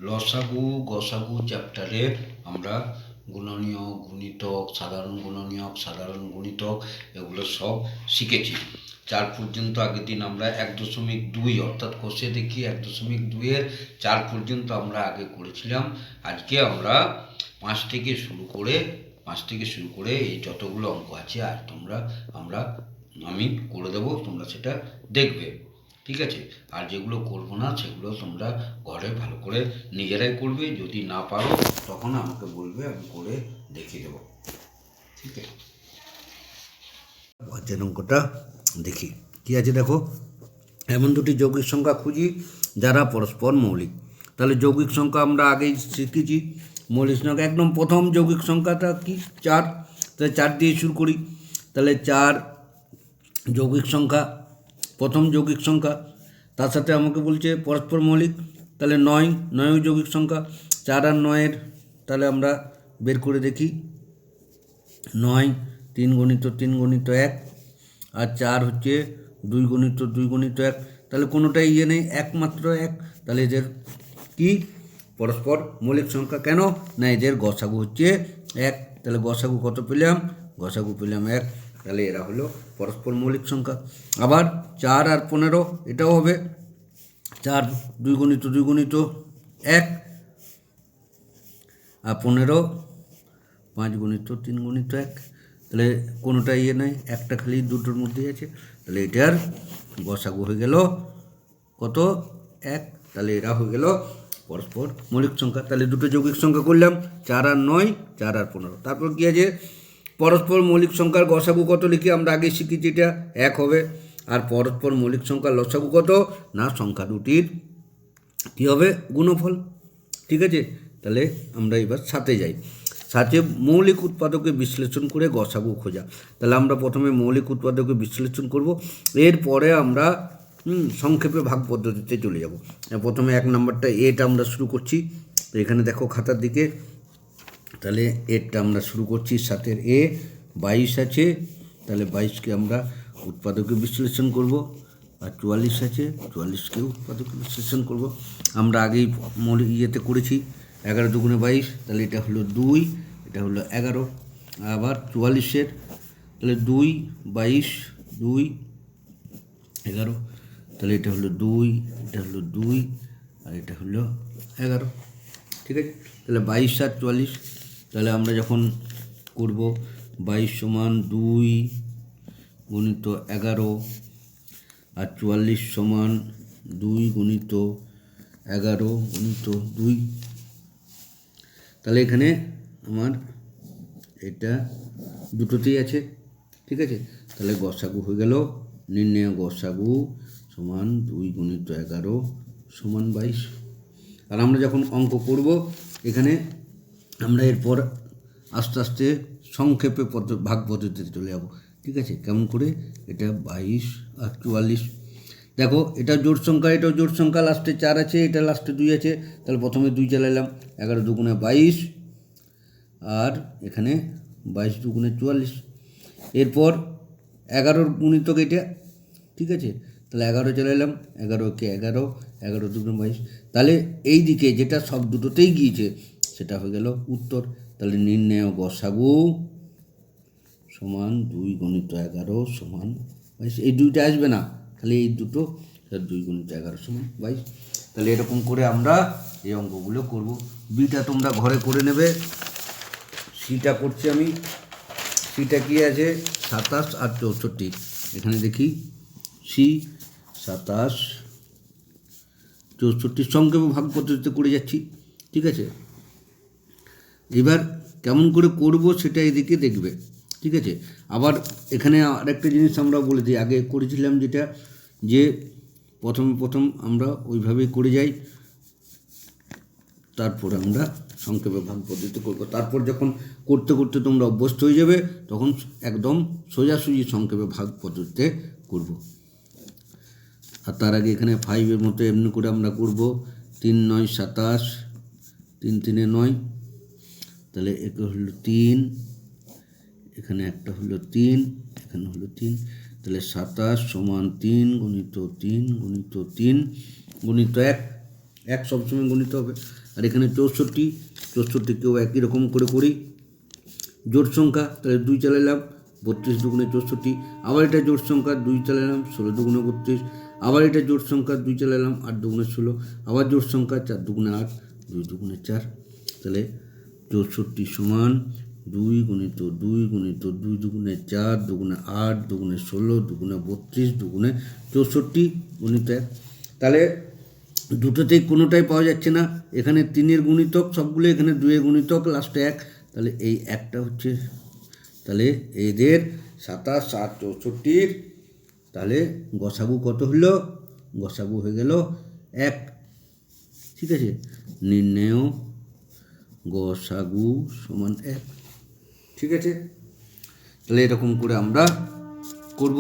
লসাগু গসাগু চ্যাপ্টারে আমরা গুণনীয়ক, গুণিতক, সাধারণ গুণনীয়ক, সাধারণ গুণিতক এগুলো সব শিখেছি। 4 পর্যন্ত আগের দিন আমরা 1.2 অর্থাৎ কষে দেখি 1.2-এর 4 পর্যন্ত আমরা আগে করেছিলাম। আজকে আমরা 5 থেকে শুরু করে এই যতগুলো অঙ্ক আছে আর আমি করে দেবো, তোমরা সেটা দেখবে, ঠিক আছে? আর যেগুলো করবো না সেগুলো তোমরা ঘরে ভালো করে নিজেরাই করবে। যদি না পারো তখন আমাকে বলবে, আমি করে দেখিয়ে দেবো, ঠিক আছে? পাঁচের অঙ্কটা দেখি কী আছে। দেখো, এমন দুটি যৌগিক সংখ্যা খুঁজি যারা পরস্পর মৌলিক। তাহলে যৌগিক সংখ্যা আমরা আগেই শিখেছি। মৌলিক সংখ্যা একদম প্রথম যৌগিক সংখ্যাটা কি? 4। তাহলে 4 দিয়ে শুরু করি। তাহলে 4 যৌগিক সংখ্যা, প্রথম যৌগিক সংখ্যা, তার সাথে আমাকে বলছে পরস্পর মৌলিক। তাহলে 9 যৌগিক সংখ্যা। 4 আর 9-এর তাহলে আমরা বের করে দেখি। 9 3 গুণিত 3 গুণিত 1, আর 4 হচ্ছে 2 গুণিত 2 গুণিত 1। তাহলে কোনোটাই নেই, একমাত্র 1। তাহলে এদের কি? পরস্পর মৌলিক সংখ্যা। কেন না? এদের গসাগু হচ্ছে 1। তাহলে গসাগু কত পেলাম? গসাগু পেলাম 1। তাহলে এরা হলো পরস্পর মৌলিক সংখ্যা। আবার 4 আর 15 এটাও হবে। 4 2 গুণিত 2 গুণিত 1, আর 15 5 গুণিত 3 গুণিত 1। তাহলে কোনোটা নেই, একটা খালি দুটোর মধ্যেই আছে। তাহলে এটার গসাগু হয়ে গেল কত? 1। তাহলে এরা হয়ে গেল পরস্পর মৌলিক সংখ্যা। তাহলে দুটো যৌগিক সংখ্যা করলাম, 4 আর 9, 4 আর 15। তারপর কী আছে? পরস্পর মৌলিক সংখ্যার গসাগু কত লিখি? আমরা আগে শিখেছি এটা 1 হবে। আর পরস্পর মৌলিক সংখ্যার লসাগু কত? না, সংখ্যা দুটির কী হবে? গুণফল, ঠিক আছে? তাহলে আমরা এবার সাথে যাই। সাথে মৌলিক উৎপাদকে বিশ্লেষণ করে গসাগু খোঁজা। তাহলে আমরা প্রথমে মৌলিক উৎপাদকে বিশ্লেষণ করব, এরপরে আমরা সংক্ষেপে ভাগ পদ্ধতিতে চলে যাব। প্রথমে 1 নম্বরটা এটা আমরা শুরু করছি। তো এখানে দেখো খাতার দিকে, তাহলে এরটা আমরা শুরু করছি। 7-এর 22 আছে, তাহলে 22কে আমরা উৎপাদকে বিশ্লেষণ করব। আর 44 আছে, 44কে উৎপাদকে বিশ্লেষণ করব। আমরা আগেই মৌলিক ইয়েতে করেছি। 11 দুগুণে 22, তাহলে এটা হলো 2, এটা হলো 11। আবার 44-এর তাহলে 2 22 2 11, তাহলে এটা হলো 2, এটা হলো 2, আর এটা হলো 11, ঠিক আছে? তাহলে 22 আর 44, তাহলে আমরা যখন করব 22 সমান 2 গুণিত 11, আর 44 সমান 2 গুণিত 11 গুণিত 2। তাহলে এখানে আমার এটা দুটোতেই আছে, ঠিক আছে? তাহলে গসাগু হয়ে গেল, নির্ণয় গসাগু সমান 2 গুণিত 11 সমান 22। আর আমরা যখন অঙ্ক করব এখানে আমরা এরপর আস্তে আস্তে সংক্ষেপে ভাগ পদ্ধতিতে চলে যাব, ঠিক আছে? কেমন করে? এটা 22 আর 44। দেখো, এটা জোড় সংখ্যা, এটাও জোড় সংখ্যা। লাস্টে 4 আছে, এটা লাস্টে 2 আছে। তাহলে প্রথমে 2 চালাইলাম, 11 দুগুণে 22, আর এখানে 22 দুগুণে 44। এরপর 11-র গুণিতক এটা, ঠিক আছে? তাহলে 11 চালাইলাম, 11কে 11, 11 দুগুণে 22। তাহলে এই দিকে যেটা সব দুটোতেই গিয়েছে সেটা হয়ে গেল উত্তর। তাহলে নির্ণয় গসাগু সমান 2 গুণিত 11 সমান 22। এই দুইটা আসবে না, তাহলে এই দুটো 2 গুণিত 11 সমান 22। তাহলে এরকম করে আমরা এই অঙ্কগুলো করব। বিটা তোমরা ঘরে করে নেবে। সিটা করছি আমি। সিটা কি আছে? 27 আর 64। এখানে দেখি, সি 27 64 সংক্ষেপে ভাগ পদ্ধতিতে করে যাচ্ছি, ঠিক আছে? এবার কেমন করে করব সেটা এদিকে দেখবে, ঠিক আছে? আবার এখানে আরেকটা জিনিস আমরা বলে দিই, আগে করেছিলাম যেটা, যে প্রথম আমরা ওইভাবেই করে যাই, তারপর আমরা সংক্ষেপে ভাগ পদ্ধতি করব। তারপর যখন করতে করতে তোমরা অভ্যস্ত হয়ে যাবে তখন একদম সোজাসুজি সংক্ষেপে ভাগ পদ্ধতিতে করব। আর তার আগে এখানে 5-এর মতো এমনি করে আমরা করব। 3 9 27, 3 3 9, তাহলে এটা হলো 3, এখানে একটা হলো 3, এখানে হলো 3। তাহলে 27 সমান 3 গুণিত 3 গুণিত 3 গুণিত 1, এক সবসময় গণিত হবে। আর এখানে 64, 64কেও একই রকম করে করি, জোট সংখ্যা, তাহলে 2 চালালাম, 32 দুগুণে 64, আবার এটা জোট সংখ্যা, 2 চালালাম, 16 দুগুণে 32, আবার এটা জোট সংখ্যা, 2 চালালাম, 8 দুগুণে 16, আবার জোট সংখ্যা, 4 দুগুণে 8, 2 দুগুণে 4, তাহলে 64 সমান 2 গুণিত 2 গুণিত 2 দুগুণে 4 দুগুণে 8 দুগুণে 16 দুগুণে 32 দুগুণে 64 গুণিত 1। তাহলে দুটোতেই কোনোটাই পাওয়া যাচ্ছে না, এখানে 3-এর গুণিতক সবগুলো, এখানে 2-এর গুণিতক, লাস্টে 1, তাহলে এই একটা হচ্ছে, তাহলে এদের 27, 7, 64, তাহলে গসাগু কত হলো? গসাগু হয়ে গেল 1। ঠিক আছে, নির্ণেয় গসাগু সমান 1। ঠিক আছে, তাহলে এরকম করে আমরা করব।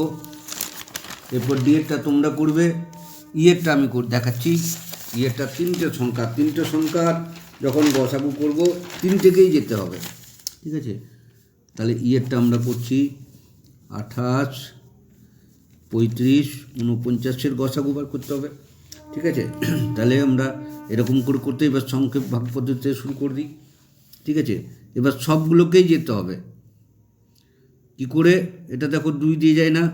এরপর ডিএরটা তোমরা করবে, ইয়েরটা আমি দেখাচ্ছি। ইয়েরটা 3টে সংখ্যার যখন গসাগু করব 3টেকেই যেতে হবে। ঠিক আছে, তাহলে ইয়েরটা আমরা করছি 28, 35, 49-এর গসাগু বার করতে হবে। ঠিক আছে, তাহলে আমরা এরকম করে করতে, এবার সংক্ষেপ ভাগ পদ্ধতিতে শুরু করে দিই। ঠিক আছে, এবার সবগুলোকেই যেতে হবে। কি করে? এটা দেখো 2 দিয়ে যায় না,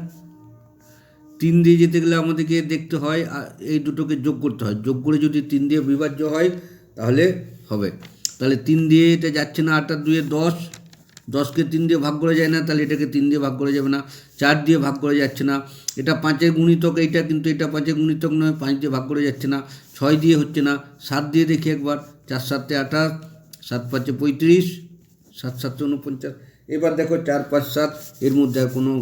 3 দিয়ে যেতে গেলে আমাদেরকে দেখতে হয় এই দুটোকে যোগ করতে হয়, যোগ করে যদি 3 দিয়ে বিভাজ্য হয় তাহলে হবে। তাহলে 3 দিয়ে এটা যাচ্ছে না, 8 আর 2 10, 10কে 3 দিয়ে ভাগ করা যায় না, তাহলে এটাকে 3 দিয়ে ভাগ করা যাবে না। 4 দিয়ে ভাগ করা যাচ্ছে না, এটা 5-এর গুণিতক এইটা, কিন্তু এটা 5-এর গুণিতক নয়, 5 দিয়ে ভাগ করা যাচ্ছে না। 6 দিয়ে হচ্ছে না, 7 দিয়ে দেখি একবার, 4 7 28, 7 5 35, 7 7 49। এবার দেখো 4 5 7, এর মধ্যে কোনো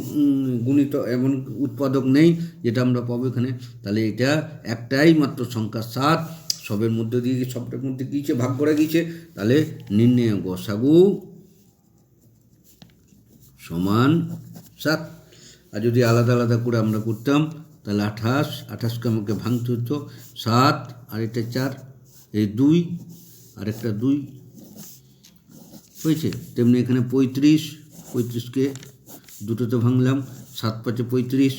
গুণিত এমন উৎপাদক নেই যেটা আমরা পাবো এখানে, তাহলে এটা একটাই মাত্র সংখ্যা 7, সবের মধ্যে দিয়ে সবটার মধ্যে গিয়েছে, ভাগ করা গিয়েছে, তাহলে নির্ণেয় গসাগু সমান 7। আর যদি আলাদা আলাদা করে আমরা করতাম তাহলে 28কে আমাকে ভাঙতে হতো, 7 আর এটা 4, এই 2 আর একটা 2 হয়েছে। তেমনি এখানে 35কে দুটোতে ভাঙলাম, 7 5 35,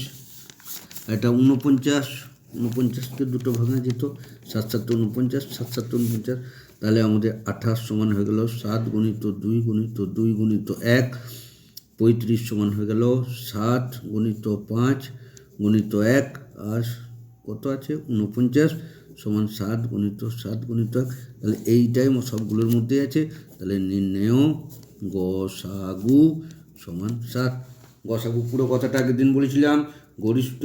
এটা 49কে দুটো ভাঙা যেত, 7 7 49, 7 7 49, তাহলে আমাদের 28 সমান হয়ে গেল 7 গুণিত 2 গুণিত 2 গুণিত 1, 35 সমান হয়ে গেল 7 গুণিত 5 গুণিত 1, আর কত আছে 49 সমান 7 গুণিত 7 গুণিত 1, তাহলে এইটাই সবগুলোর মধ্যে আছে। তাহলে নির্ণেয় গসাগু সমান 7। গসাগু পুরো কথাটা আগের দিন বলেছিলাম, গরিষ্ঠ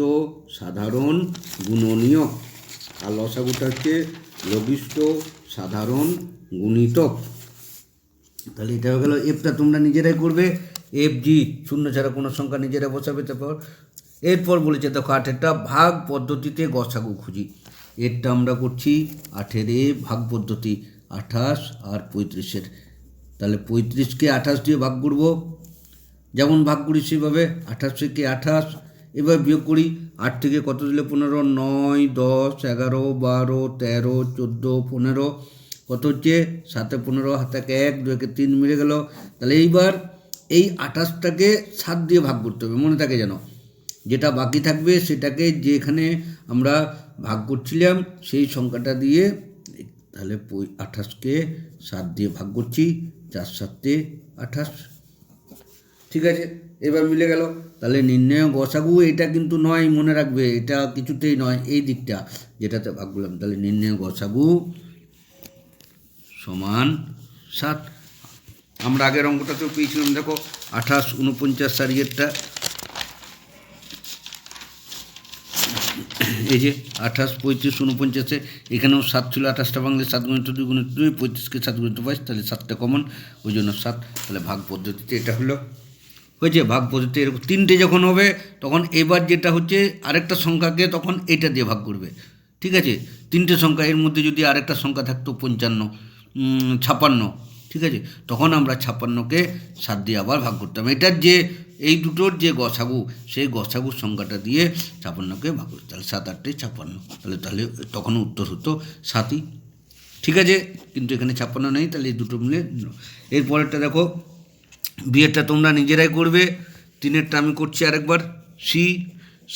সাধারণ গুণনীয়ক, আর লসাগুটা হচ্ছে লঘিষ্ঠ সাধারণ গুণিতক। তাহলে এটা হয়ে গেল। এফটা তোমরা নিজেরাই করবে, এফ জি শূন্য ছাড়া কোনো সংখ্যা নিজেরা বসাবে। তারপর এরপর বলেছে দেখো 8টা ভাগ পদ্ধতিতে গসাগু খুঁজি। এরটা আমরা করছি 8-এর ভাগ পদ্ধতি, 28 আর 35-এর। তাহলে 35কে 28 দিয়ে ভাগ করব, যেমন ভাগ করি সেভাবে, 28 থেকে 28, এবার বিয়োগ করি, 8 থেকে কত দিলে 15, 9 10 11 12 13 14 15, কত হচ্ছে 7 15, হাতে 1 2 3 মিলে গেল। তাহলে এইবার এই 28টাকে 7 দিয়ে ভাগ করতে হবে, মনে থাকে যেন, যেটা বাকি থাকবে সেটাকে যেখানে আমরা ভাগ করছিলাম সেই সংখ্যাটা দিয়ে, তাহলে 28কে 7 দিয়ে ভাগ করছি, 4 7 28। ঠিক আছে, এবার মিলে গেল। তাহলে নির্ণেয় গসাগু এটা কিন্তু নয়, মনে রাখবে, এটা কিছুতেই নয়, এই দিকটা যেটাতে ভাগ করলাম। তাহলে নির্ণেয় গসাগু সমান 7। আমরা আগের অঙ্কটাতেও পেয়েছিলাম, দেখো 28 49 সারিয়েরটা, এই যে 28 35 49, এখানেও 7 ছিল, 28টা বাংলা 7 গুণিত 2 গুণিত 2, 35কে 7 গুণিত 22, তাহলে 7টা কমন, ওই জন্য 7। তাহলে ভাগ পদ্ধতিতে এটা হলো, হয়েছে। ভাগ পদ্ধতি এরকম 3টে যখন হবে তখন এবার যেটা হচ্ছে আরেকটা সংখ্যাকে তখন এটা দিয়ে ভাগ করবে। ঠিক আছে, 3টে সংখ্যা, এর মধ্যে যদি আরেকটা সংখ্যা থাকতো 55 56, ঠিক আছে, তখন আমরা 56কে 7 দিয়ে আবার ভাগ করতাম। এটার যে এই দুটোর যে গসাগু, সেই গসাগুর সংখ্যাটা দিয়ে 56কে ভাগ করতাম, তাহলে 7 8 56, তাহলে তখন উত্তর হতো 7ই। ঠিক আছে, কিন্তু এখানে 56 নেই, তাহলে এই দুটো মিলে। এরপরেরটা দেখো, বিয়েরটা তোমরা নিজেরাই করবে, 3-এরটা আমি করছি আরেকবার, সি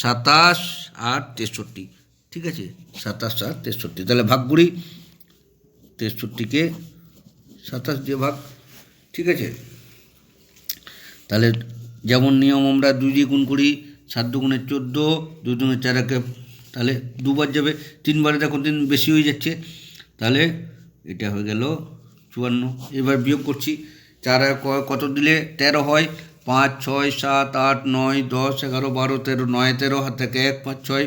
27 আর 63। ঠিক আছে, 27 আর 63, তাহলে ভাগ করি, 63কে 27 দিয়ে ভাগ, ঠিক আছে। তাহলে যেমন নিয়ম আমরা 2 দিয়ে গুণ করি, 7 দুগুণে 14, 2 দুগুণে 4 একে, তাহলে 2 বার যাবে, 3 বারে দেখো 3 বেশি হয়ে যাচ্ছে, তাহলে এটা হয়ে গেল 54। এবার বিয়োগ করছি, 4 আর কত দিলে 13 হয়, 5 6 7 8 9 10 11 12 13, 9 13, হাত থেকে 1 5 6।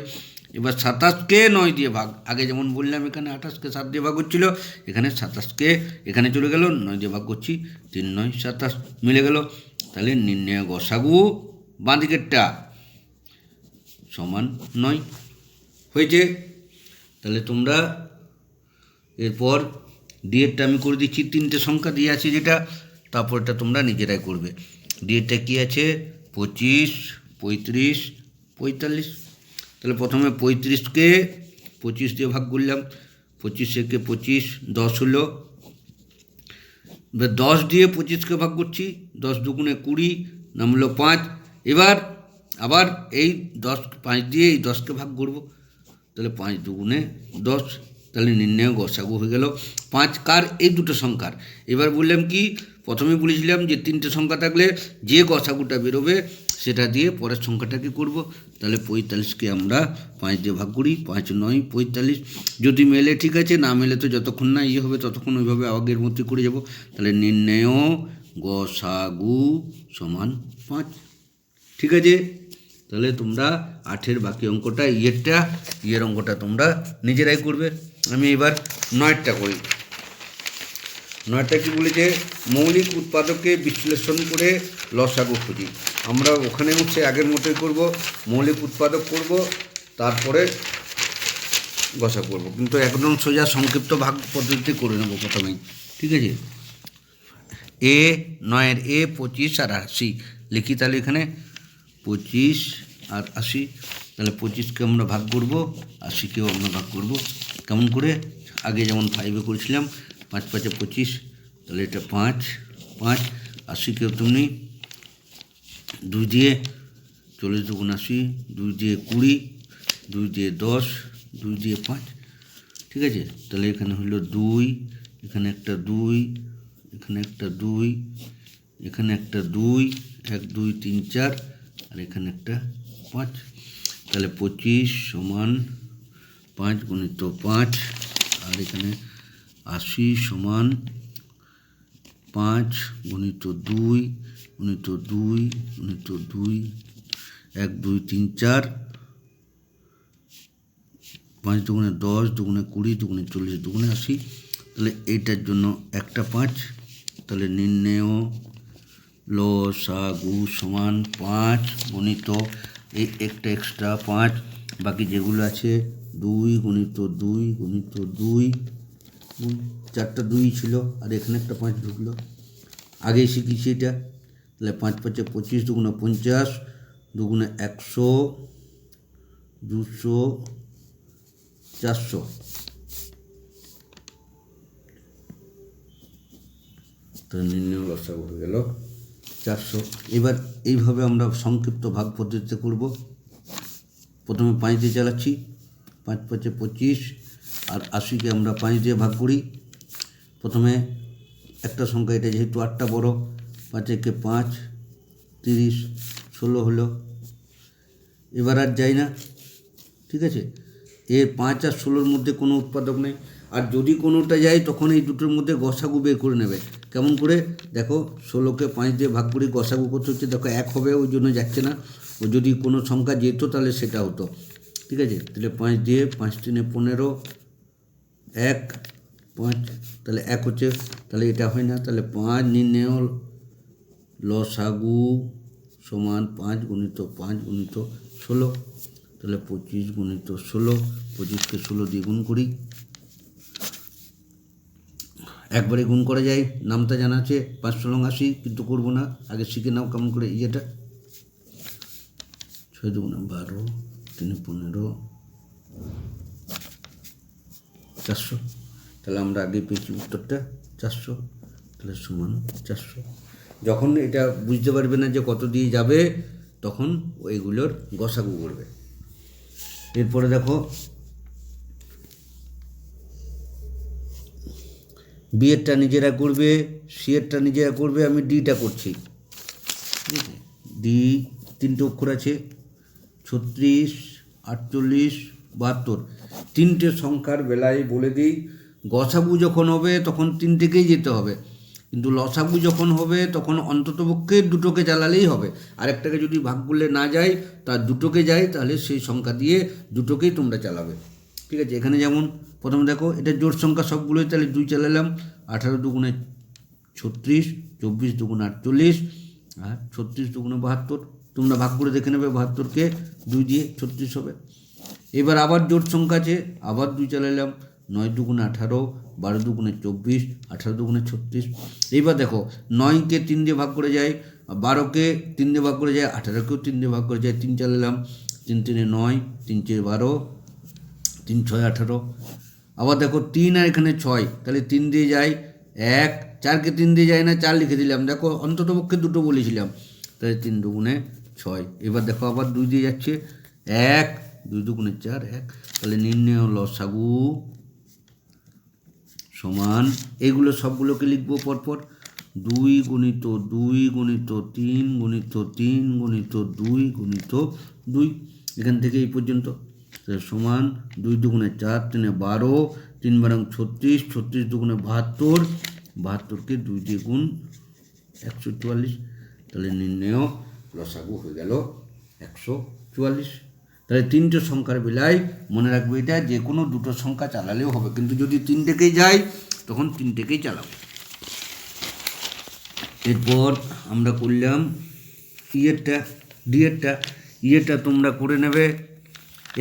এবার 27কে 9 দিয়ে ভাগ, আগে যেমন বললাম এখানে 28কে 7 দিয়ে ভাগ হচ্ছিল, এখানে 27কে এখানে চলে গেল, 9 দিয়ে ভাগ করছি, 3 9 27 মিলে গেল। তাহলে নির্ণয় গসাগু বাঁ দিকেরটা সমান 9 হয়েছে। তাহলে তোমরা এরপর ডিএরটা আমি করে দিচ্ছি, 3টে সংখ্যা দিয়ে আছে যেটা, তারপরটা তোমরা নিজেরাই করবে। ডিএরটা কী আছে, 25 35 45। তাহলে প্রথমে 35কে 25 দিয়ে ভাগ করলাম, 25 25 10 হলো, এবার 10 দিয়ে 25কে ভাগ করছি, 10 দুগুণে 20, নাম হলো 5। এবার আবার এই 10 5 দিয়ে এই 10কে ভাগ করব, তাহলে 5 দুগুণে 10, তাহলে নির্ণয় গসাগু হয়ে গেল 5। কার, এই দুটো সংখ্যার। এবার বললাম কি, প্রথমে বলেছিলাম যে 3টে সংখ্যা থাকলে যে গসাগুটা বেরোবে সেটা দিয়ে পরের সংখ্যাটাকে করব। তাহলে 45কে আমরা 5 দিয়ে ভাগ করি, 5 9 45, যদি মেলে ঠিক আছে, না মেলে তো যতক্ষণ না হবে ততক্ষণ ওইভাবে আগের মধ্যে করে যাব। তাহলে নির্ণয় গসাগু সমান 5, ঠিক আছে। তাহলে তোমরা 8-এর বাকি অঙ্কটা, ইয়ের অঙ্কটা তোমরা নিজেরাই করবে। আমি এবার 9টা করি। 9টা কি বলেছে, মৌলিক উৎপাদককে বিশ্লেষণ করে লসাগু খুঁজি। আমরা ওখানে হচ্ছে আগের মতোই করব, মৌলিক উৎপাদক করব, তারপরে গসা করব, কিন্তু একদম সোজা সংক্ষিপ্ত ভাগ পদ্ধতিতে করে নেব প্রথমেই, ঠিক আছে। 9-এর 25 আর 80 লিখি, তাহলে এখানে 25 আর 80, তাহলে 25কে আমরা ভাগ করব, 80কেও আমরা ভাগ করব। কেমন করে, আগে যেমন 5-এ করেছিলাম, 5 5 25, তাহলে এটা 5 5, 80কেও তুমি 2 দিয়ে 40 দুগুণ 80, 2 দিয়ে 20, 2 দিয়ে 10, 2 দিয়ে 5, ঠিক আছে। তাহলে এখানে হলো 2, এখানে একটা 2, এখানে একটা 2, এখানে একটা 2, 1 2 3 4, আর এখানে একটা 5। তাহলে 25 সমান 5 গুণিত 5, আর এখানে 80 সমান 5 গুণিত 2 গুণিত 2 গুণিত 2, 1 2 3 4, 5 দুগুণে 10, দুগুণে 20, দুগুণে 40, দুগুণে 80। তাহলে এইটার জন্য একটা 5, তাহলে নির্ণয় লসাগু সমান 5 গুণিত এই একটা এক্সট্রা 5, বাকি যেগুলো আছে 2 গুণিত 2 গুণিত 2, 4টা 2 ছিল, আর এখানে একটা 5 ঢুকলো, আগেই শিখেছি এটা। তাহলে 5 5 25, দুগুণে 50, দুগুণে 100, 200, 400, তাহলে নির্ণয় লসাগু হয়ে গেল 400। এবার এইভাবে আমরা সংক্ষিপ্ত ভাগ পদ্ধতিতে করব। প্রথমে 5 দিয়ে চালাচ্ছি, 5 5 25, আর 80কে আমরা 5 দিয়ে ভাগ করি। প্রথমে একটা সংখ্যা, এটা যেহেতু 8টা বড়, 5 একে 5, 30 16 হলো। এবার আর যাই না, ঠিক আছে। এর 5 আর 16-র মধ্যে কোনো উৎপাদক নেই, আর যদি কোনোটা যায় তখন এই দুটোর মধ্যে গসাগু বের করে নেবে। কেমন করে, দেখো 16কে 5 দিয়ে ভাগ করি, গসাগু কত হচ্ছে দেখো 1 হবে, ওই জন্য যাচ্ছে না। ও যদি কোনো সংখ্যা যেত তাহলে সেটা হতো, ঠিক আছে। তাহলে 5 দিয়ে 5 3 15, 1 5, তাহলে 1 হচ্ছে, তাহলে এটা হয় না। তাহলে 5 নির্ণয় লসাগু সমান 5 গুণিত 5 গুণিত 16, তাহলে 25 গুণিত 16, 25কে 16 দিয়ে গুণ করি, একবারে গুণ করা যায়, নামটা জানা আছে 5 16 80, কিন্তু করবো না, আগে শিখে নাও কেমন করে ইয়েটা। 6 2 12, 3 15, 400, তাহলে আমরা আগে পেয়েছি উত্তরটা 400, তাহলে সমান 400। যখন এটা বুঝতে পারবে না যে কত দিয়ে যাবে, তখন এগুলোর গসাগু করবে। এরপরে দেখো বি এরটা নিজেরা করবে, সি এরটা নিজেরা করবে, আমি ডিটা করছি। ঠিক আছে, ডি 3টে অক্ষর আছে, 36, 48, 72। 3টে সংখ্যার বেলায় বলে দিই, গসাগু যখন হবে তখন 3টেকেই যেতে হবে, কিন্তু লসাগু যখন হবে তখন অন্ততপক্ষে 2টোকে চালালেই হবে। আরেকটাকে যদি ভাগ করলে না যায়, তার 2টোকে যায়, তাহলে সেই সংখ্যা দিয়ে 2টোকেই তোমরা চালাবে। ঠিক আছে, এখানে যেমন প্রথমে দেখো এটা জোড় সংখ্যা সবগুলোই, তাহলে 2 চালালাম, 18 দুগুণে 36, 24 দুগুণে 48, আর 36 দুগুণে 72। তোমরা ভাগ করে দেখে নেবে, 72কে 2 দিয়ে 36 হবে। এবার আবার জোড় সংখ্যা আছে, আবার 2 চালালাম, 9 দুগুণে 18, 12 দুগুণে 24, 18 দুগুণে 36। এইবার দেখো 9কে 3 দিয়ে ভাগ করে যায়, 12কে 3 দিয়ে ভাগ করে যায়, 18কেও 3 দিয়ে ভাগ করে যায়। 3 চালালাম, 3 3 9, 3 4 12, 3 6 18। আবার দেখো 3 আর এখানে 6, তাহলে 3 দিয়ে যায় 1, 4কে 3 দিয়ে যায় না, 4 লিখে দিলাম। দেখো অন্ততপক্ষে 2টো বলেছিলাম, তাহলে 3 দুগুণে 6। এবার দেখো আবার 2 দিয়ে যাচ্ছে, 1, 2 দুগুণে 4, 1। তাহলে নির্ণয় লসাগু সমান, এইগুলো সবগুলোকে লিখবো পরপর, 2 গুণিত 2 গুণিত 3 গুণিত 3 গুণিত 2 গুণিত 2, এখান থেকে এই পর্যন্ত। সমান 2 দুগুণে 4, 3 12, 3 বারং 36, 36 দুগুণে 72, 72কে 2 দিয়ে গুণ 144। তাহলে নির্ণয় লসাগু হয়ে গেল 144। তাহলে 3টে সংখ্যার বেলায় মনে রাখবে এটা, যে কোনো 2টো সংখ্যা চালালেও হবে, কিন্তু যদি 3টেকেই যায় তখন 3টেকেই চালাবো। এরপর আমরা করলাম ইয়েরটা, ডিয়েরটা। ইয়েরটা তোমরা করে নেবে,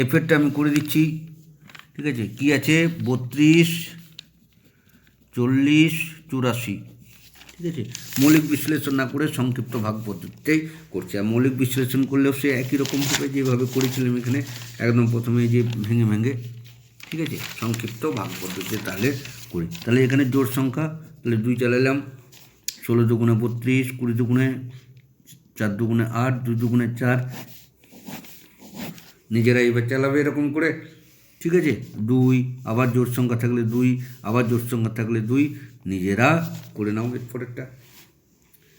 এফেরটা আমি করে দিচ্ছি। ঠিক আছে, কি আছে, 32, 40, 84। ঠিক আছে, মৌলিক বিশ্লেষণ না করে সংক্ষিপ্ত ভাগ পদ্ধতিতেই করছে। আর মৌলিক বিশ্লেষণ করলেও সে একই রকম হবে, যেভাবে করেছিলাম এখানে একদম প্রথমে যে ভেঙে ভেঙে। ঠিক আছে, সংক্ষিপ্ত ভাগ পদ্ধতিতে তাহলে করি। তাহলে এখানে জোড় সংখ্যা, তাহলে 2 চালালাম, 16 দুগুণে 32, 20 দুগুণে 4 দুগুণে 8, 2 দুগুণে 4। নিজেরা এবার চালাবে এরকম করে। ঠিক আছে, 2, আবার জোড় সংখ্যা থাকলে 2, আবার জোড় সংখ্যা থাকলে 2, নিজেরা করে নাও। এর পরেরটা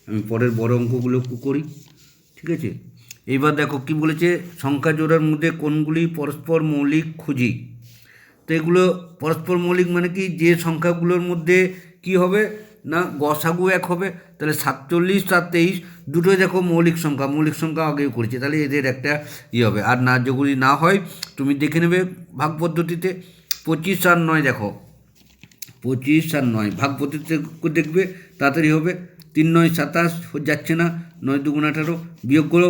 আমি পরের বড় অঙ্কগুলো করি। ঠিক আছে, এইবার দেখো কি বলেছে, সংখ্যা জোড়ার মধ্যে কোনগুলি পরস্পর মৌলিক খুঁজি। তো এগুলো পরস্পর মৌলিক মানে কি, যে সংখ্যাগুলোর মধ্যে কি হবে না গসাগু 1 হবে। তাহলে 47 আর 23 দুটোই দেখো মৌলিক সংখ্যা, মৌলিক সংখ্যা আগেও করেছে, তাহলে এদের একটা হবে। আর না যেগুলি না হয় তুমি দেখে নেবে ভাগ পদ্ধতিতে। 25 আর 9 দেখো, 25 আর 9 ভাগ পদ্ধতিতে দেখবে, তাড়াতাড়ি হবে। 3 9 27 যাচ্ছে না, 9 দুগুণ 18, বিয়োগ করো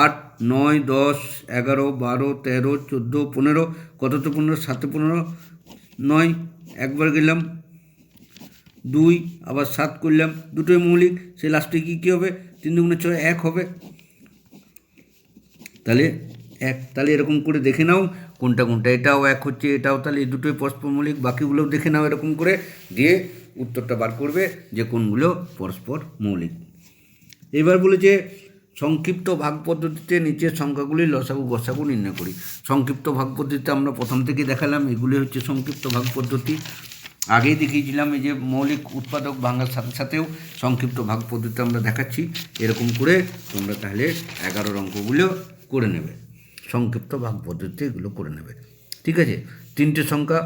8 9 10 11 12 13 14 15, কত তো 15, 7 15 9, একবার গেলাম 2, আবার 7 করলাম, দুটোই মৌলিক। সেই লাস্টে কী হবে, 3 দুগুণে 6, 1 হবে। তাহলে 1, তাহলে এরকম করে দেখে নাও কোনটা কোনটা, এটাও 1 হচ্ছে, এটাও, তাহলে এই দুটোই পরস্পর মৌলিক। বাকিগুলোও দেখে নাও এরকম করে, দিয়ে উত্তরটা বার করবে যে কোনগুলো পরস্পর মৌলিক। এবার বলেছে সংক্ষিপ্ত ভাগ পদ্ধতিতে নিচের সংখ্যাগুলি লসাগু গসাগু নির্ণয় করি। সংক্ষিপ্ত ভাগ পদ্ধতিতে আমরা প্রথম থেকে দেখালাম, এগুলি হচ্ছে সংক্ষিপ্ত ভাগ পদ্ধতি। আগেই দেখিয়েছিলাম এই যে মৌলিক উৎপাদক ভাঙার সাথে সাথেও সংক্ষিপ্ত ভাগ পদ্ধতি আমরা দেখাচ্ছি। এরকম করে তোমরা তাহলে 11 অঙ্কগুলো করে নেবে, সংক্ষিপ্ত ভাগ পদ্ধতিতে এগুলো করে নেবে। ঠিক আছে, 3টে সংখ্যা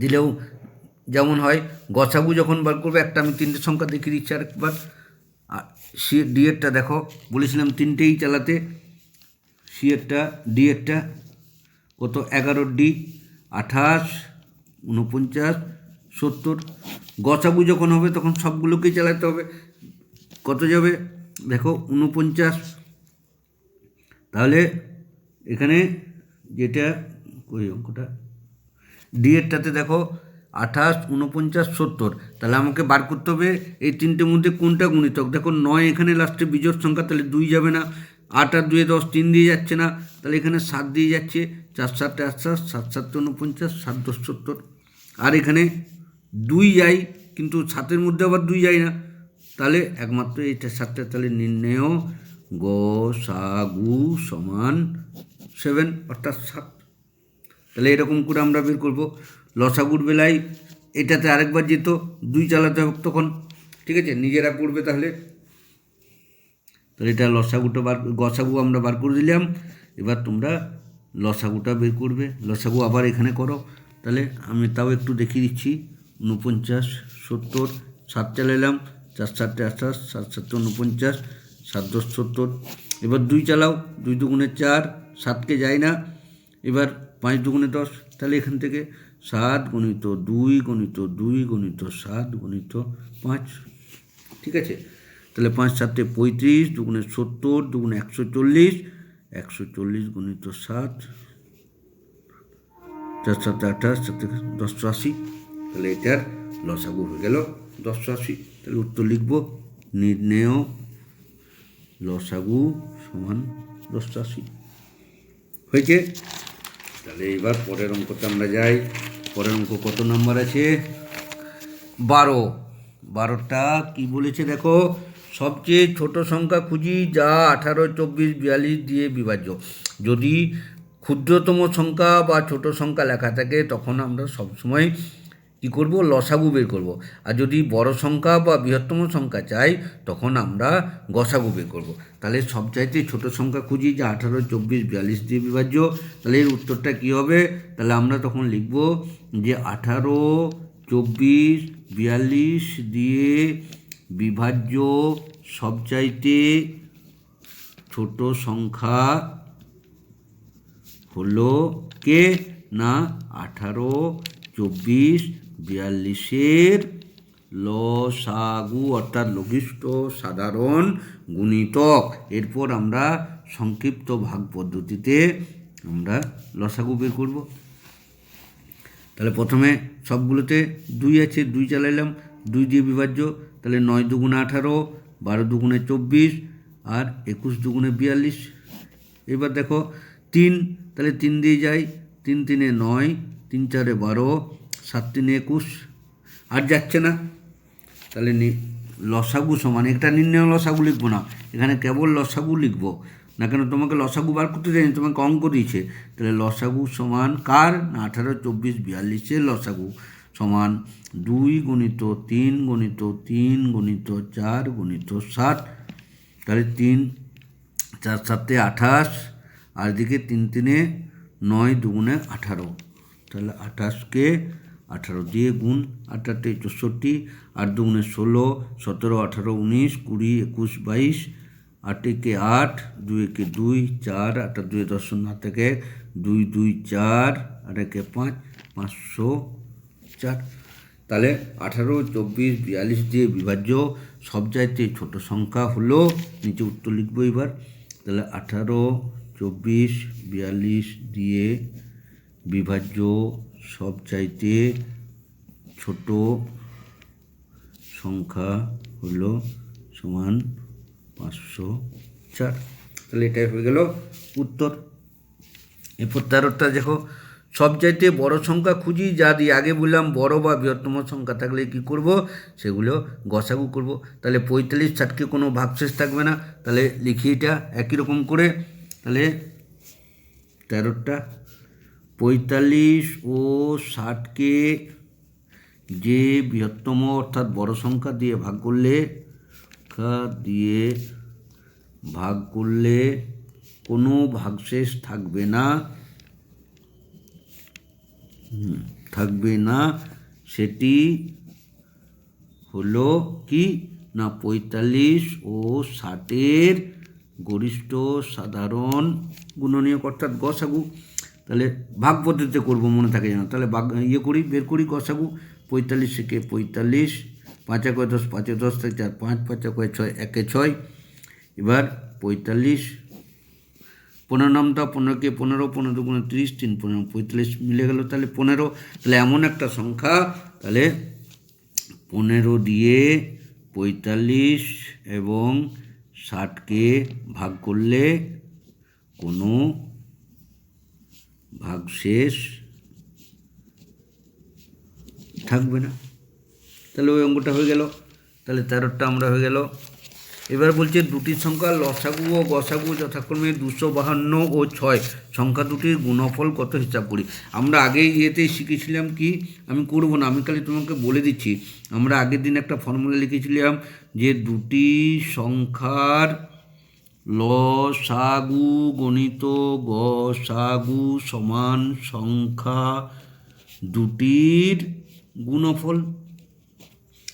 দিলেও যেমন হয়, গসাগু যখন বার করবে, একটা আমি 3টে সংখ্যা দেখিয়ে দিচ্ছি আরেকবার। আর সি ডিএরটা দেখো, বলেছিলাম 3টেই চালাতে, সিএরটা ডিএরটা কত, 11 28 49 70। গসাগু যখন হবে তখন সবগুলোকেই চালাতে হবে। কত যাবে দেখো, 49। তাহলে এখানে যেটা ওই অঙ্কটা ডিএরটাতে দেখো 28 49 70, তাহলে আমাকে বার করতে হবে এই 3টের মধ্যে কোনটা গুণিতক। দেখো 9 এখানে লাস্টে বিজোড় সংখ্যা, তাহলে 2 যাবে না, 8 আর 2 10, 3 দিয়ে যাচ্ছে না, তাহলে এখানে 7 দিয়ে যাচ্ছে, 4 7 88, 7 7 49, 7 10 70। আর এখানে 2 যায়, কিন্তু 7-এর মধ্যে আবার 2 যায় না, তাহলে একমাত্র এইটা 7টা। তাহলে নির্ণয় গসাগু সমান 7, অর্থাৎ 7। তাহলে এরকম করে আমরা বের করব। লসাগুর বেলায় এটাতে আরেকবার যেত, 2 চালাতে হবে তখন, ঠিক আছে, নিজেরা করবে তাহলে। তাহলে এটা গসাগু আমরা বার করে দিলাম। এবার তোমরা লসাগুটা বের করবে। লসাগু আবার এখানে করো। তাহলে আমি তাও একটু দেখিয়ে দিচ্ছি। 49, 70, 7 চালাইলাম, 4 7 28, 7 7 49, 7 10 70। এবার 2 চালাও, 2 দুগুণে 4, 7কে যায় না। এবার 5 দুগুণে 10, তাহলে এখান থেকে 7 গুণিত 2 গুণিত 2 গুণিত 7 গুণিত 5, ঠিক আছে। তাহলে 5 7 35, দুগুণে 70, দুগুণে 140, 140 গুণিত 7, 4 7 28, 1080। তাহলে এটার লসাগু হয়ে গেল 1080। তাহলে উত্তর লিখব, নির্ণেয় লসাগু সমান 1080 হয়েছে। তাহলে এবার পরের অঙ্কতে আমরা যাই। পরের অঙ্ক কত নাম্বার আছে? 12। 12টা কি বলেছে দেখো, সবচেয়ে ছোট সংখ্যা খুঁজি যা 18, 24, 42 দিয়ে বিভাজ্য। যদি ক্ষুদ্রতম সংখ্যা বা ছোট সংখ্যা লেখা থাকে তখন আমরা সবসময় কী করব, লসাগু বের করব। আর যদি বড় সংখ্যা বা বৃহত্তম সংখ্যা চাই তখন আমরা গসাগু বের করব। তাহলে সবচাইতে ছোট সংখ্যা খুঁজি যা 18, 24, 42 দিয়ে বিভাজ্য। তাহলে এর উত্তরটা কী হবে? তাহলে আমরা তখন লিখব যে 18, 24, 42 দিয়ে বিভাজ্য সবচাইতে ছোট সংখ্যা হলো কে না 18, 24, 42-এর লসাগু অর্থাৎ লঘিষ্ঠ সাধারণ গুণিতক। এরপর আমরা সংক্ষিপ্ত ভাগ পদ্ধতিতে আমরা লসাগু বের করব। তাহলে প্রথমে সবগুলোতে 2 আছে, 2 চালাইলাম, 2 দিয়ে বিভাজ্য। তাহলে 9 দুগুণে 18, 12 দুগুণে 24, আর 21 দুগুণে 42। এবার দেখো 3, তাহলে 3 দিয়ে যাই, 3 3 9, 3 4 12, 7 3 21, আর যাচ্ছে না। তাহলে লসাগু সমান, এটা নির্ণয় লসাগু লিখবো না, এখানে কেবল লসাগু লিখবো না। কেন? তোমাকে লসাগু বার করতে দেয়নি, তোমাকে অঙ্ক দিয়েছে। তাহলে লসাগু সমান কার না 18, 24, 42-এর লসাগু সমান 2 গুণিত 3 গুণিত 3 গুণিত 4 গুণিত 7। তাহলে 3 4 7 28, আর এদিকে 3 3 9 দুগুণে 18। তাহলে 28কে 18 দিয়ে গুণ, 18 64, 8 দুগুণে 16, 17 18 19 20 21 22, 8 8, 2 2, 4, 8 2 10 না থেকে 2 2 4, আর 5, 504। তাহলে 18, 24, 42 দিয়ে বিভাজ্য সবচাইতে ছোট সংখ্যা হলো, নিচে উত্তর লিখবো এবার। তাহলে 18, 24, 42 দিয়ে বিভাজ্য সবচাইতে ছোট সংখ্যা হলো সমান 504। তাহলে এটাই হয়ে গেল উত্তর। এরপর 13টা দেখো, সবচাইতে বড় সংখ্যা খুঁজি যা দিয়ে, আগে বললাম বড় বা বৃহত্তম সংখ্যা থাকলে কি করব, সেগুলো গসাগু করব। তাহলে 45 60কে কোনো ভাগশেষ থাকবে না, তাহলে লিখি এটা একই রকম করে। তাহলে 13টা 45 ও 60কে যে বৃহত্তম অর্থাৎ বড় সংখ্যা দিয়ে ভাগ করলে কোনো ভাগশেষ থাকবে না, সেটি হলো কি না 45 ও 60-এর গরিষ্ঠ সাধারণ গুণনীয়ক অর্থাৎ গসাগু। তাহলে ভাগ পদ্ধতিতে করবো, মনে থাকে যেন। তাহলে বের করি গসাগু। 45 থেকে 45, 5 1 10, 5 10 থেকে 4 5, 5 1 6, 1 6। এবার 45, 15 নামটা 15কে 15, 15 দুগুণে 30, 3 15 45 মিলে গেল, তাহলে 15। তাহলে এমন একটা সংখ্যা, তাহলে 15 দিয়ে 45 এবং 60কে ভাগ করলে কোনো ভাগশেষ থাকবে না। তাহলে ওই অঙ্কটা হয়ে গেল। তাহলে 13টা আমরা হয়ে গেল। এবার বলছে দুটির সংখ্যা লসাগু ও গসাগু যথাক্রমে 252 ও 6 সংখ্যা দুটির গুণফল কত হিসাব করি। আমরা আগেই ইয়েতেই শিখেছিলাম কি, আমি করব না, আমি খালি তোমাকে বলে দিচ্ছি। আমরা আগের দিন একটা ফর্মুলা লিখেছিলাম যে দুটি সংখ্যার লসাগু গণিত গসাগু সমান সংখ্যা দুটির গুণফল।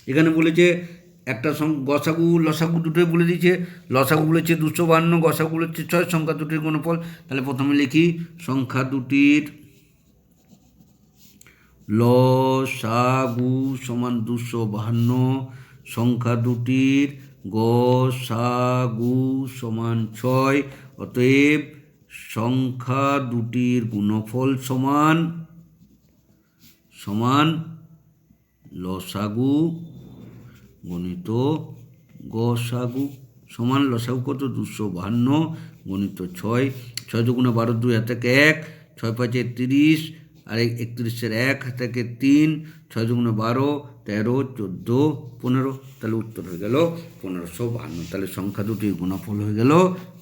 এখানে বলেছে একটা গসাগু লসাগু দুটোই বলে দিয়েছে, লসাগু বলেছে 252, গসাগু বলেছে 6, সংখ্যা দুটির গুণফল। তাহলে প্রথমে লিখি সংখ্যা দুটির লসাগু সমান 252, সংখ্যা দুটির গসাগু সমান 6, অতএব সংখ্যা দুটির গুণফল সমান সমান লসাগু গণিত গসাগু সমান লসাগু কত 252 গণিত 6, 6 দুগুণে 12, 2 হাতে 1, 6 5 30, আর 31 1 হাতে 3, 6 দুগুণে 12, 13, 14, 15, তাহলে উত্তর হয়ে গেল 1552। তাহলে সংখ্যা দুটির গুণফল হয়ে গেল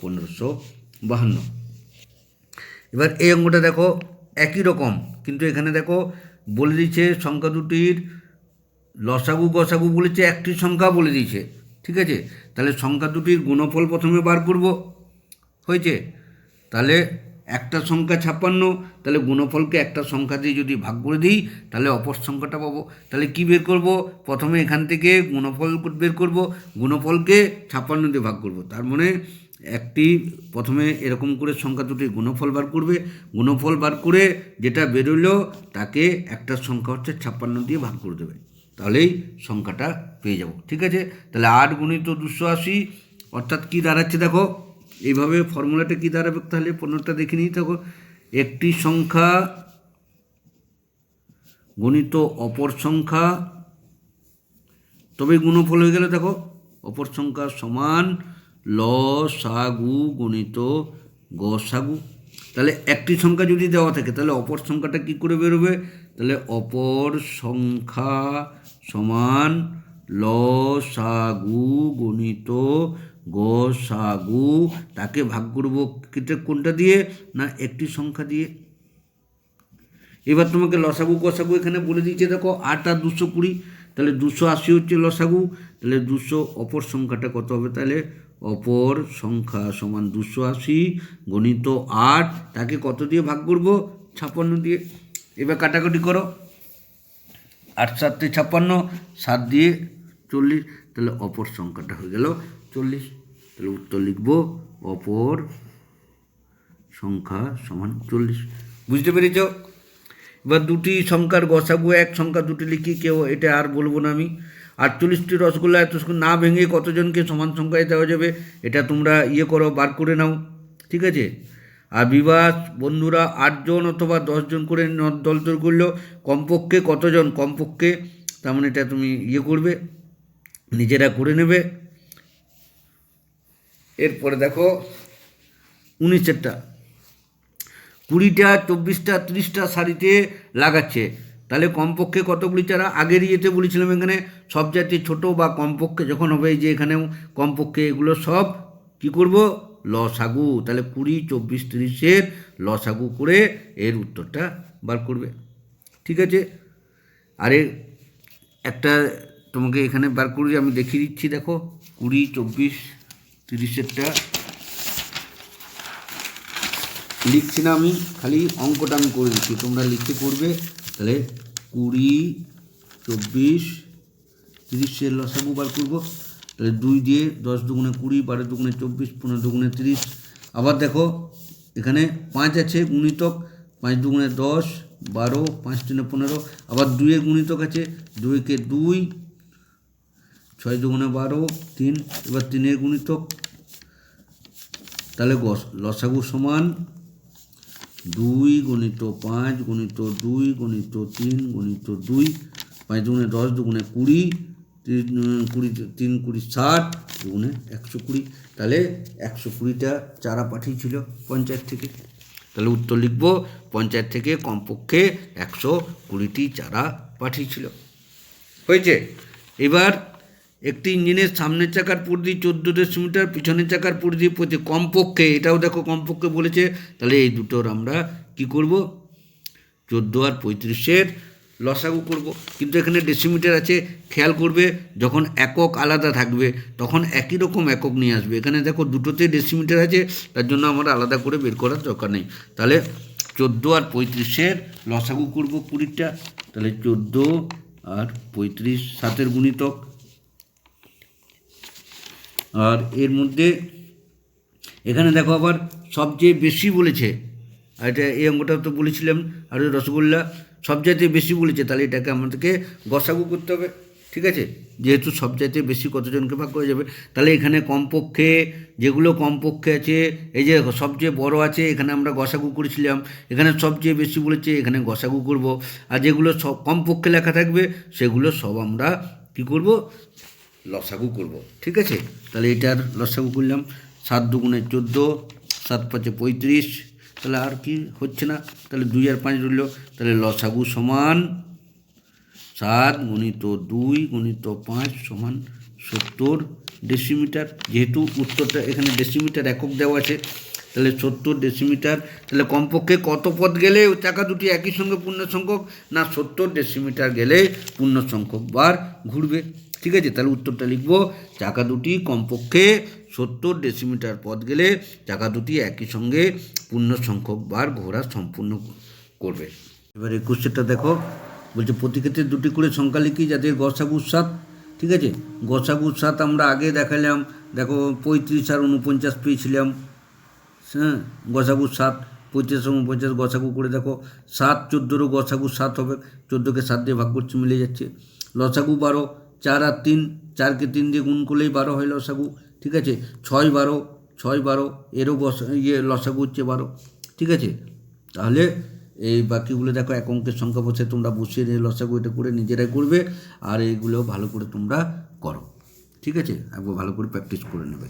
1552। এবার এই অঙ্কটা দেখো একই রকম, কিন্তু এখানে দেখো বলে দিচ্ছে সংখ্যা দুটির লসাগু গসাগু বলেছে, একটি সংখ্যা বলে দিয়েছে, ঠিক আছে। তাহলে সংখ্যা দুটির গুণফল প্রথমে বার করব, হয়েছে। তাহলে একটা সংখ্যা 56, তাহলে গুণফলকে একটা সংখ্যা দিয়ে যদি ভাগ করে দিই তাহলে অপর সংখ্যাটা পাবো। তাহলে কি বের করব, প্রথমে এখান থেকে গুণফল বের করব, গুণফলকে 56 দিয়ে ভাগ করব। তার মানে একটি প্রথমে এরকম করে সংখ্যা দুটির গুণফল বার করবে, গুণফল বার করে যেটা বেরোলো তাকে একটা সংখ্যা হচ্ছে 56 দিয়ে ভাগ করে দেবে, তাহলেই সংখ্যাটা পেয়ে যাব, ঠিক আছে। তাহলে 8 গুণিত 280 অর্থাৎ কী দাঁড়াচ্ছে দেখো, এইভাবে ফর্মুলাটা কী দাঁড়াবে, তাহলে 15টা দেখে নিই। দেখো একটি সংখ্যা গণিত অপর সংখ্যা, তবে গুণফল হয়ে গেল দেখো অপর সংখ্যা সমান লসাগু গণিত গসাগু। তাহলে একটি সংখ্যা যদি দেওয়া থাকে তাহলে অপর সংখ্যাটা কী করে বেরোবে, তাহলে অপর সংখ্যা সমান লসাগু গণিত গসাগু, তাকে ভাগ করব কোনটা দিয়ে, না একটি সংখ্যা দিয়ে। এবার তোমাকে লসাগু গসাগু এখানে বলে দিয়েছে দেখো 8 আর 220, তাহলে 280 হচ্ছে লসাগু, তাহলে 200 অপর সংখ্যাটা কত হবে, তাহলে অপর সংখ্যা সমান 280 গণিত 8, তাকে কত দিয়ে ভাগ করব, 56 দিয়ে। এবার কাটাকাটি করো, 8 7 56, 7 দিয়ে 40, তাহলে অপর সংখ্যাটা হয়ে গেল 40। তাহলে উত্তর লিখব অপর সংখ্যা সমান 40। বুঝতে পেরেছ? এবার দুটি সংখ্যার গসাগু এক সংখ্যা দুটি লিখি, কেউ এটা আর বলবো না আমি। 48টি রসগোল্লা এত না ভেঙে কতজনকে সমান সংখ্যায় দেওয়া যাবে, এটা তোমরা করো, বার করে নাও, ঠিক আছে। আর বিবাহ বন্ধুরা 8 জন অথবা 10 জন করে দল তৈরি করলেও কমপক্ষে কতজন, কমপক্ষে, তার মানে এটা তুমি করবে, নিজেরা করে নেবে। এরপরে দেখো 19টা 20টা 24টা 30টা শাড়িতে লাগাচ্ছে, তাহলে কমপক্ষে কতগুলি চারা, আগের বলেছিলাম এখানে সব জাতি ছোটো বা কমপক্ষে যখন হবে, যে এখানেও কমপক্ষে, এগুলো সব কি করব, লসাগু। তাহলে 20 24 30-এর লসাগু করে এর উত্তরটা বার করবে, ঠিক আছে। আরে একটা তোমাকে এখানে বার করে আমি দেখিয়ে দিচ্ছি, দেখো 20 24 30-এরটা লিখছি না আমি, খালি অঙ্কটা আমি করে দিচ্ছি, তোমরা লিখতে করবে। তাহলে 20 24 30-এর লসাগু বার করবো। তাহলে 2 দিয়ে 10 দুগুণে 20, 12 দুগুণে 24, 15 দুগুণে 30। আবার দেখো এখানে 5 আছে গুণিতক, 5 দুগুণে 10, 12, 5 3 15, আবার 2-এর গুণিতক আছে, 2-কে 2, 6 দুগুণে 12, 3, এবার 3-এর গুণিতক, তাহলে লসাগু সমান 2 গুণিত 5 গুণিত 2 গুণিত 3 গুণিত 2, 5 দুগুণে 10, দুগুণে 20, 3 20 60, দুগুণে 120। তাহলে 120টা চারা পাঠিয়েছিল পঞ্চায়েত থেকে, তাহলে উত্তর লিখব পঞ্চায়েত থেকে কমপক্ষে 120টি চারা পাঠিয়েছিল, হয়েছে। এবার একটি ইঞ্জিনের সামনের চাকার পরিধি 14 ডেসিমিটার, পিছনের চাকার পরিধি কমপক্ষে, এটাও দেখো কমপক্ষে বলেছে, তাহলে এই দুটোর আমরা কি করব, 14 আর 35-এর লসাগু করব। কিন্তু এখানে ডেসিমিটার আছে, খেয়াল করবে যখন একক আলাদা থাকবে তখন একই রকম একক নিয়ে আসবে। এখানে দেখো দুটোতে ডেসিমিটার আছে, তার জন্য আমরা আলাদা করে বের করার দরকার নেই। তাহলে 14 আর 35-এর লসাগু করব 20টা, তাহলে 14 আর 35 7-এর গুণিতক। আর এর মধ্যে এখানে দেখো আবার সবচেয়ে বেশি বলেছে, আর এটা এই অঙ্কটা তো বলেছিলাম, আর ওই রসগোল্লা সবচাইতে বেশি বলেছে, তাহলে এটাকে আমাদেরকে গসাগু করতে হবে। ঠিক আছে, যেহেতু সবচাইতে বেশি কতজনকে ভাগ করা যাবে, তাহলে এখানে কমপক্ষে যেগুলো কমপক্ষে আছে, এই যে সবচেয়ে বড় আছে এখানে আমরা গসাগু করেছিলাম, এখানে সবচেয়ে বেশি বলেছে এখানে গসাগু করব। আর যেগুলো সব কমপক্ষে লেখা থাকবে সেগুলো সব আমরা কী করব, লসাগু করব। ঠিক আছে, তাহলে এটার লসাগু করলাম, 7 দুগুণে 14, 7 5 35, তাহলে আর কি হচ্ছে না, তাহলে 2 আর 5 রইল, তাহলে লসাগু সমান 7 গুণিত 2 গুণিত 5 সমান 70 ডেসিমিটার। যেহেতু উত্তরটা এখানে ডেসিমিটার একক দেওয়া আছে, তাহলে 70 ডেসিমিটার। তাহলে কমপক্ষে কত পথ গেলে চাকা দুটি একই সঙ্গে পূর্ণ সংখ্যক, না 70 ডেসিমিটার গেলে পূর্ণ সংখ্যক বার ঘুরবে। ঠিক আছে, তাহলে উত্তরটা লিখব, চাকা দুটি কমপক্ষে 70 ডেসিমিটার পথ গেলে চাকা দুটি একই সঙ্গে পূর্ণ সংখ্যক বার ঘোরা সম্পূর্ণ করবে। এবার 21-টা দেখো, বলছে প্রতি ক্ষেত্রে দুটি করে সংখ্যা লিখি যাদের গসাগু 7। ঠিক আছে, গসাগু 7 আমরা আগে দেখালাম, দেখো 35 আর 49 পেয়েছিলাম। হ্যাঁ, গসাগু 7, 35 আর 49 গসাগু করে দেখো, 7 14-রও গসাগু 7 হবে, 14কে 7 দিয়ে ভাগ করছি মিলে যাচ্ছে। লসাগু 12, 4 আর 3, 4কে 3 দিয়ে গুণ করলেই 12 হয় লসাগু। ঠিক আছে, 6 12, 6 12 এরও লসাগু হচ্ছে 12। ঠিক আছে, তাহলে এই বাকিগুলো দেখো এক অঙ্কের সংখ্যা বসে তোমরা বসিয়ে নিয়ে লসাগু এটা করে নিজেরাই করবে, আর এইগুলো ভালো করে তোমরা করো। ঠিক আছে, একবার ভালো করে প্র্যাকটিস করে নেবে।